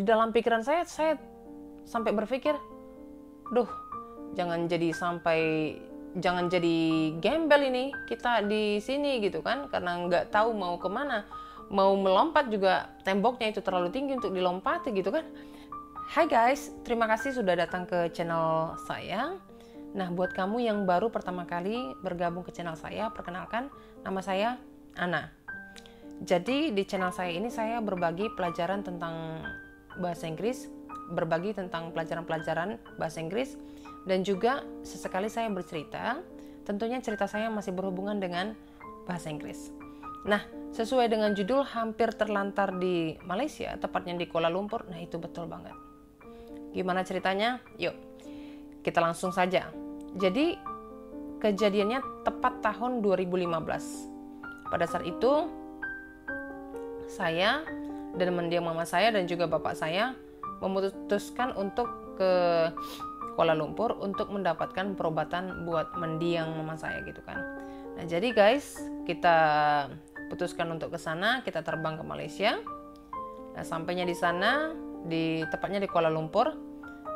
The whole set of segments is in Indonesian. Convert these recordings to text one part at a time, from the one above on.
dalam pikiran saya sampai berpikir, duh, jangan jadi gembel ini kita di sini gitu kan, karena nggak tahu mau kemana, mau melompat juga temboknya itu terlalu tinggi untuk dilompati gitu kan. Hai guys, terima kasih sudah datang ke channel saya. Nah, buat kamu yang baru pertama kali bergabung ke channel saya, perkenalkan, nama saya Ana. Jadi di channel saya ini saya berbagi pelajaran tentang bahasa Inggris, berbagi tentang pelajaran-pelajaran bahasa Inggris, dan juga sesekali saya bercerita. Tentunya cerita saya masih berhubungan dengan bahasa Inggris. Nah, sesuai dengan judul hampir terlantar di Malaysia, tepatnya di Kuala Lumpur. Nah, itu betul banget. Gimana ceritanya? Yuk, kita langsung saja. Jadi, kejadiannya tepat tahun 2015. Pada saat itu, saya dan mendiang mama saya dan juga bapak saya memutuskan untuk ke Kuala Lumpur untuk mendapatkan perobatan buat mendiang mama saya gitu kan. Nah, jadi guys, kita putuskan untuk ke sana, kita terbang ke Malaysia. Nah, sampainya di sana, tepatnya di Kuala Lumpur,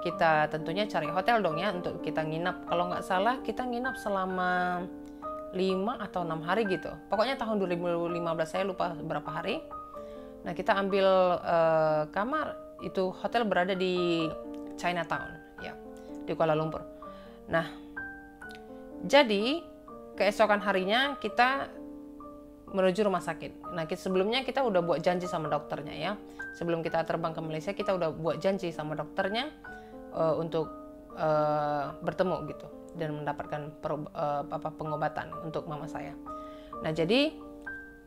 kita tentunya cari hotel dong ya untuk kita nginap. Kalau nggak salah kita nginap selama 5 atau 6 hari gitu. Pokoknya tahun 2015, saya lupa berapa hari. Nah, kita ambil kamar, itu hotel berada di Chinatown ya, di Kuala Lumpur. Nah, jadi keesokan harinya kita menuju rumah sakit. Nah, sebelumnya kita udah buat janji sama dokternya ya. Sebelum kita terbang ke Malaysia, kita udah buat janji sama dokternya untuk bertemu gitu dan mendapatkan pengobatan untuk mama saya. Nah, jadi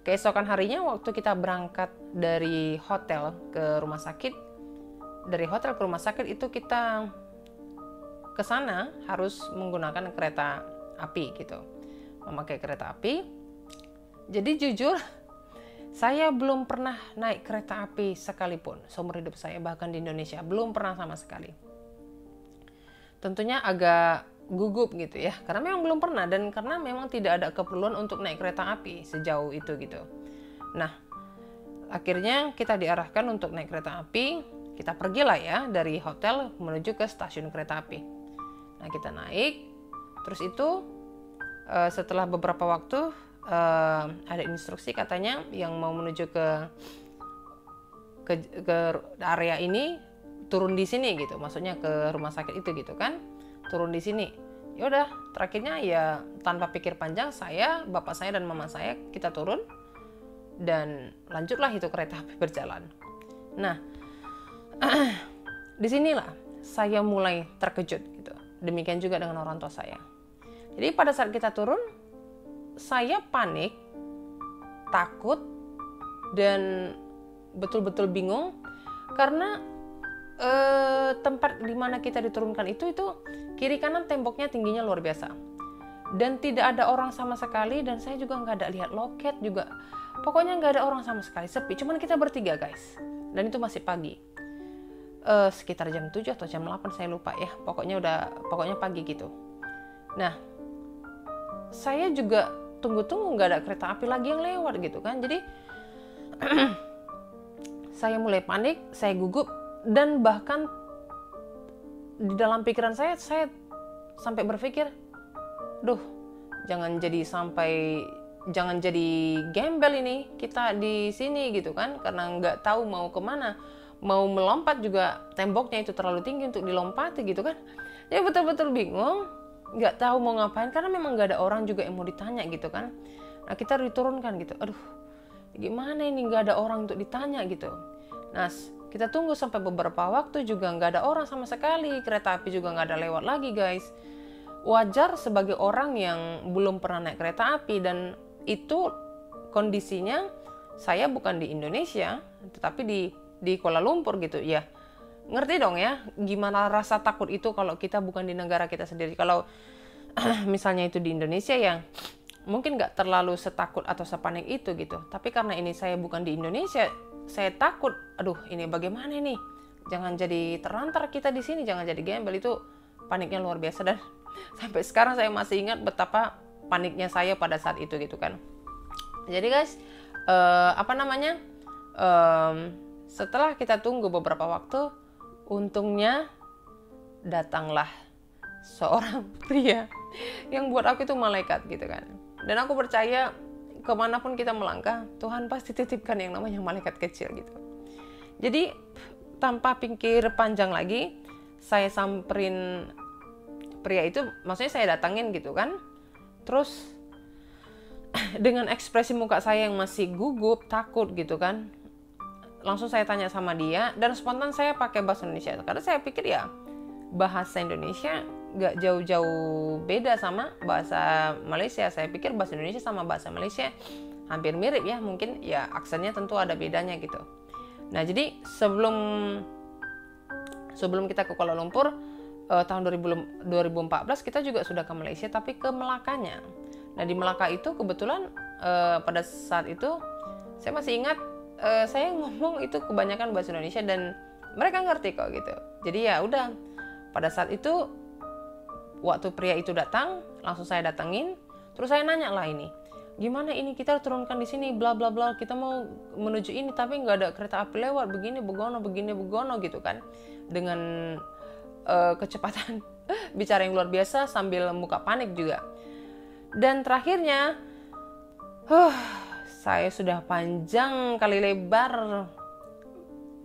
keesokan harinya waktu kita berangkat dari hotel ke rumah sakit, dari hotel ke rumah sakit itu kita ke sana harus menggunakan kereta api gitu, memakai kereta api. Jadi jujur, saya belum pernah naik kereta api sekalipun seumur hidup saya, bahkan di Indonesia belum pernah sama sekali. Tentunya agak gugup gitu ya, karena memang belum pernah dan karena memang tidak ada keperluan untuk naik kereta api sejauh itu gitu. Nah, akhirnya kita diarahkan untuk naik kereta api. Kita pergilah ya dari hotel menuju ke stasiun kereta api. Nah, kita naik, terus itu setelah beberapa waktu ada instruksi katanya yang mau menuju ke area ini turun di sini gitu, maksudnya ke rumah sakit itu gitu kan, turun di sini. Ya udah, terakhirnya ya tanpa pikir panjang, saya, bapak saya dan mama saya kita turun dan lanjutlah itu kereta api berjalan. Nah, disinilah saya mulai terkejut gitu. Demikian juga dengan orang tua saya. Jadi pada saat kita turun, saya panik, takut, dan betul-betul bingung karena tempat di mana kita diturunkan itu kiri kanan temboknya tingginya luar biasa dan tidak ada orang sama sekali, dan saya juga nggak ada lihat loket juga, pokoknya nggak ada orang sama sekali, sepi, cuman kita bertiga guys, dan itu masih pagi, sekitar jam 7 atau jam 8 saya lupa ya, pokoknya pagi gitu. Nah, saya juga tunggu-tunggu nggak ada kereta api lagi yang lewat gitu kan, jadi saya mulai panik, saya gugup, dan bahkan di dalam pikiran saya sampai berpikir, duh, jangan jadi gembel ini kita di sini gitu kan, karena nggak tahu mau kemana, mau melompat juga temboknya itu terlalu tinggi untuk dilompati gitu kan. Jadi betul-betul bingung, nggak tahu mau ngapain karena memang nggak ada orang juga yang mau ditanya gitu kan. Nah, kita diturunkan gitu, aduh gimana ini, nggak ada orang untuk ditanya gitu. Nah, kita tunggu sampai beberapa waktu juga nggak ada orang sama sekali, kereta api juga nggak ada lewat lagi guys. Wajar sebagai orang yang belum pernah naik kereta api, dan itu kondisinya saya bukan di Indonesia tetapi di Kuala Lumpur gitu ya. Ngerti dong ya gimana rasa takut itu kalau kita bukan di negara kita sendiri. Kalau misalnya itu di Indonesia ya mungkin nggak terlalu setakut atau sepanik itu gitu, tapi karena ini saya bukan di Indonesia, saya takut, aduh ini bagaimana nih, jangan jadi terlantar kita di sini, jangan jadi gembel. Itu paniknya luar biasa, dan sampai sekarang saya masih ingat betapa paniknya saya pada saat itu gitu kan. Jadi guys, setelah kita tunggu beberapa waktu, untungnya datanglah seorang pria yang buat aku itu malaikat gitu kan. Dan aku percaya kemanapun kita melangkah, Tuhan pasti titipkan yang namanya malaikat kecil gitu. Jadi tanpa pikir panjang lagi, saya samperin pria itu, maksudnya saya datangin gitu kan. Terus dengan ekspresi muka saya yang masih gugup, takut gitu kan, langsung saya tanya sama dia, dan spontan saya pakai bahasa Indonesia. Karena saya pikir ya bahasa Indonesia gak jauh-jauh beda sama bahasa Malaysia. Saya pikir bahasa Indonesia sama bahasa Malaysia hampir mirip ya, mungkin ya aksennya tentu ada bedanya gitu. Nah jadi sebelum kita ke Kuala Lumpur, tahun 2014 kita juga sudah ke Malaysia, tapi ke Melakanya. Nah di Melaka itu kebetulan pada saat itu saya masih ingat, saya ngomong itu kebanyakan bahasa Indonesia dan mereka ngerti kok gitu. Jadi ya udah, pada saat itu waktu pria itu datang, langsung saya datangin, terus saya nanya lah, ini gimana ini, kita turunkan di sini bla bla bla, kita mau menuju ini tapi nggak ada kereta api lewat, begini begono gitu kan, dengan kecepatan bicara yang luar biasa sambil muka panik juga. Dan terakhirnya saya sudah panjang kali lebar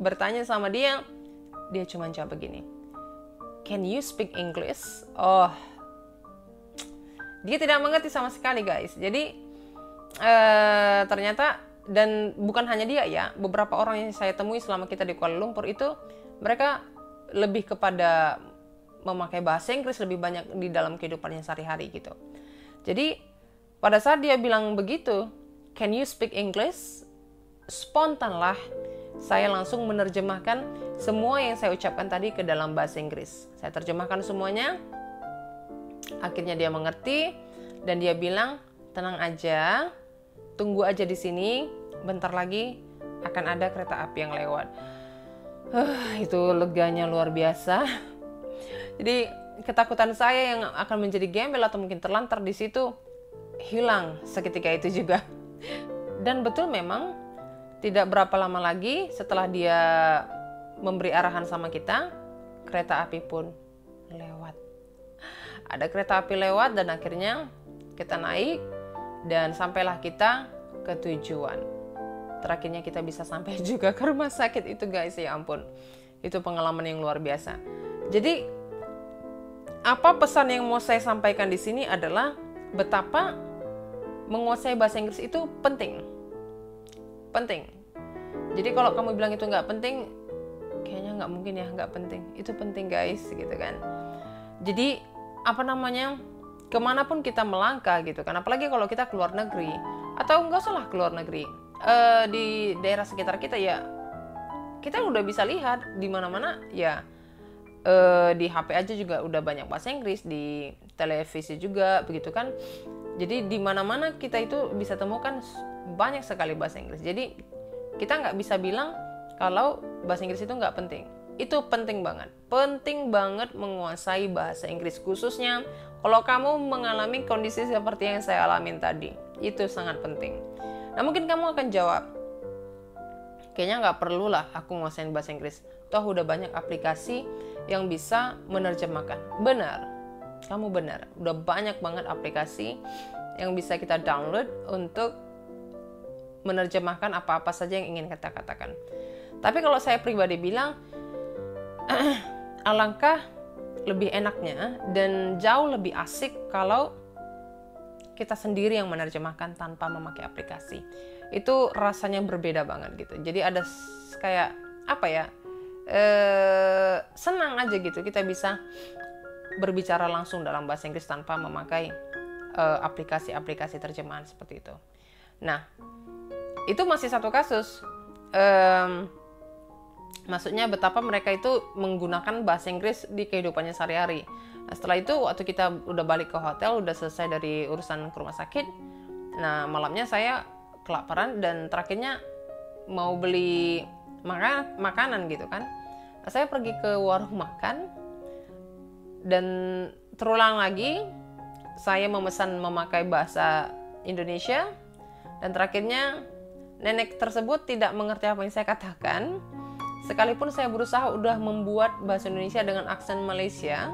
bertanya sama dia, dia cuma jawab begini, "Can you speak English?" Oh, dia tidak mengerti sama sekali guys. Jadi ternyata, dan bukan hanya dia ya, beberapa orang yang saya temui selama kita di Kuala Lumpur itu mereka lebih kepada memakai bahasa Inggris lebih banyak di dalam kehidupannya sehari-hari gitu. Jadi pada saat dia bilang begitu, "Can you speak English?" spontan lah saya langsung menerjemahkan semua yang saya ucapkan tadi ke dalam bahasa Inggris. Saya terjemahkan semuanya. Akhirnya dia mengerti dan dia bilang, "Tenang aja, tunggu aja di sini, bentar lagi akan ada kereta api yang lewat." Itu leganya luar biasa. Jadi ketakutan saya yang akan menjadi gembel atau mungkin terlantar di situ hilang seketika itu juga. Dan betul memang tidak berapa lama lagi setelah dia memberi arahan sama kita, kereta api pun lewat. Ada kereta api lewat dan akhirnya kita naik dan sampailah kita ke tujuan. Terakhirnya kita bisa sampai juga ke rumah sakit itu guys, ya ampun. Itu pengalaman yang luar biasa. Jadi apa pesan yang mau saya sampaikan di sini adalah betapa menguasai bahasa Inggris itu penting. Penting. Jadi kalau kamu bilang itu nggak penting, kayaknya nggak mungkin ya nggak penting. Itu penting guys, gitu kan. Jadi apa namanya, kemanapun kita melangkah gitu kan, apalagi kalau kita keluar negeri atau nggak salah keluar negeri, di daerah sekitar kita ya, kita udah bisa lihat di mana-mana ya. Di HP aja juga udah banyak bahasa Inggris, di televisi juga begitu kan. Jadi di mana-mana kita itu bisa temukan banyak sekali bahasa Inggris. Jadi kita nggak bisa bilang kalau bahasa Inggris itu nggak penting. Itu penting banget menguasai bahasa Inggris, khususnya kalau kamu mengalami kondisi seperti yang saya alamin tadi. Itu sangat penting. Nah mungkin kamu akan jawab, kayaknya nggak perlu lah aku nguasain bahasa Inggris, toh udah banyak aplikasi yang bisa menerjemahkan. Benar, kamu benar, udah banyak banget aplikasi yang bisa kita download untuk menerjemahkan apa-apa saja yang ingin kita katakan. Tapi kalau saya pribadi bilang, alangkah lebih enaknya dan jauh lebih asik kalau kita sendiri yang menerjemahkan tanpa memakai aplikasi. Itu rasanya berbeda banget gitu. Jadi ada kayak apa ya, senang aja gitu kita bisa berbicara langsung dalam bahasa Inggris tanpa memakai aplikasi-aplikasi terjemahan seperti itu. Nah, itu masih satu kasus. Maksudnya betapa mereka itu menggunakan bahasa Inggris di kehidupannya sehari-hari. Nah, setelah itu waktu kita udah balik ke hotel, udah selesai dari urusan ke rumah sakit. Nah, malamnya saya kelaparan dan terakhirnya mau beli makanan gitu kan. Nah, saya pergi ke warung makan dan terulang lagi saya memesan memakai bahasa Indonesia dan terakhirnya nenek tersebut tidak mengerti apa yang saya katakan. Sekalipun saya berusaha udah membuat bahasa Indonesia dengan aksen Malaysia,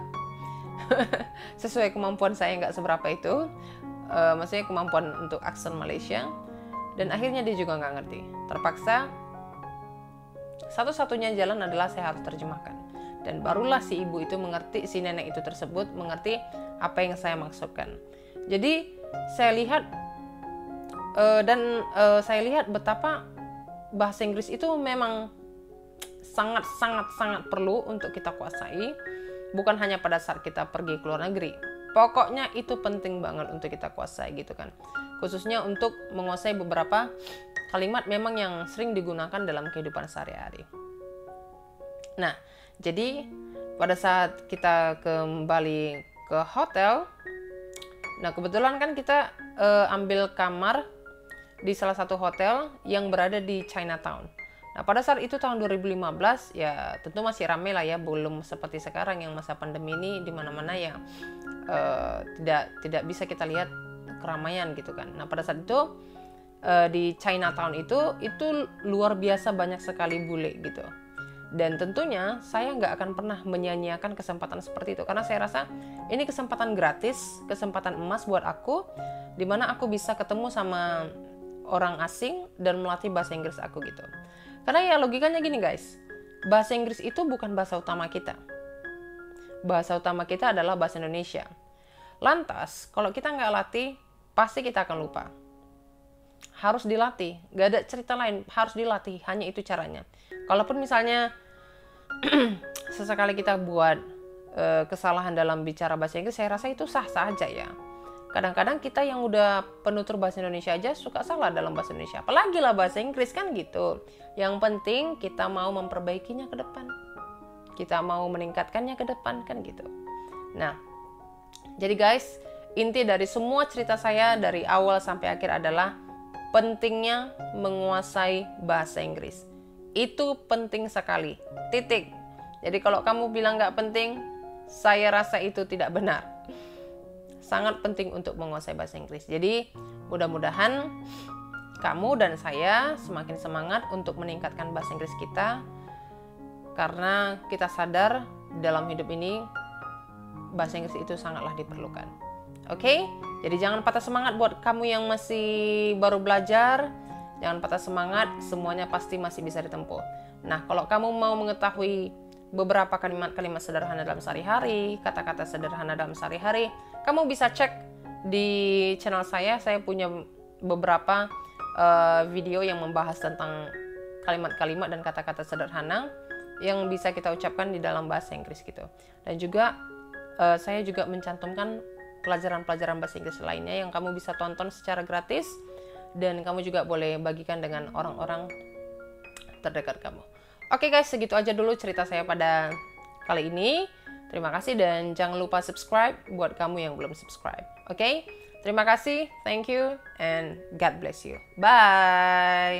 sesuai kemampuan saya nggak seberapa itu, maksudnya kemampuan untuk aksen Malaysia, dan akhirnya dia juga nggak ngerti. Terpaksa satu-satunya jalan adalah saya harus terjemahkan, dan barulah si ibu itu mengerti, si nenek itu tersebut mengerti apa yang saya maksudkan. Jadi saya lihat saya lihat betapa bahasa Inggris itu memang sangat perlu untuk kita kuasai, bukan hanya pada saat kita pergi ke luar negeri. Pokoknya itu penting banget untuk kita kuasai gitu kan. Khususnya untuk menguasai beberapa kalimat memang yang sering digunakan dalam kehidupan sehari-hari. Nah, jadi pada saat kita kembali ke hotel, nah kebetulan kan kita ambil kamar di salah satu hotel yang berada di Chinatown. Nah pada saat itu tahun 2015 ya tentu masih ramai lah ya, belum seperti sekarang yang masa pandemi ini di mana-mana ya tidak bisa kita lihat keramaian gitu kan. Nah pada saat itu di Chinatown itu luar biasa banyak sekali bule gitu. Dan tentunya saya nggak akan pernah menyia-nyiakan kesempatan seperti itu, karena saya rasa ini kesempatan gratis, kesempatan emas buat aku, dimana aku bisa ketemu sama orang asing dan melatih bahasa Inggris aku gitu. Karena ya logikanya gini guys, bahasa Inggris itu bukan bahasa utama kita. Bahasa utama kita adalah bahasa Indonesia. Lantas, kalau kita nggak latih, pasti kita akan lupa. Harus dilatih, nggak ada cerita lain, harus dilatih, hanya itu caranya. Kalaupun misalnya sesekali kita buat kesalahan dalam bicara bahasa Inggris, saya rasa itu sah-sah aja ya. Kadang-kadang kita yang udah penutur bahasa Indonesia aja suka salah dalam bahasa Indonesia, apalagi lah bahasa Inggris kan gitu. Yang penting kita mau memperbaikinya ke depan, kita mau meningkatkannya ke depan kan gitu. Nah, jadi guys, inti dari semua cerita saya dari awal sampai akhir adalah pentingnya menguasai bahasa Inggris. Itu penting sekali, titik. Jadi kalau kamu bilang nggak penting, saya rasa itu tidak benar. Sangat penting untuk menguasai bahasa Inggris. Jadi mudah-mudahan kamu dan saya semakin semangat untuk meningkatkan bahasa Inggris kita, karena kita sadar dalam hidup ini bahasa Inggris itu sangatlah diperlukan. Oke? Jadi jangan patah semangat buat kamu yang masih baru belajar. Jangan patah semangat, semuanya pasti masih bisa ditempuh. Nah, kalau kamu mau mengetahui beberapa kalimat-kalimat sederhana dalam sehari-hari, kata-kata sederhana dalam sehari-hari, kamu bisa cek di channel saya. Saya punya beberapa video yang membahas tentang kalimat-kalimat dan kata-kata sederhana yang bisa kita ucapkan di dalam bahasa Inggris gitu. Dan juga saya juga mencantumkan pelajaran-pelajaran bahasa Inggris lainnya yang kamu bisa tonton secara gratis, dan kamu juga boleh bagikan dengan orang-orang terdekat kamu. Oke guys, segitu aja dulu cerita saya pada kali ini. Terima kasih dan jangan lupa subscribe buat kamu yang belum subscribe. Oke? Terima kasih, thank you, and God bless you. Bye!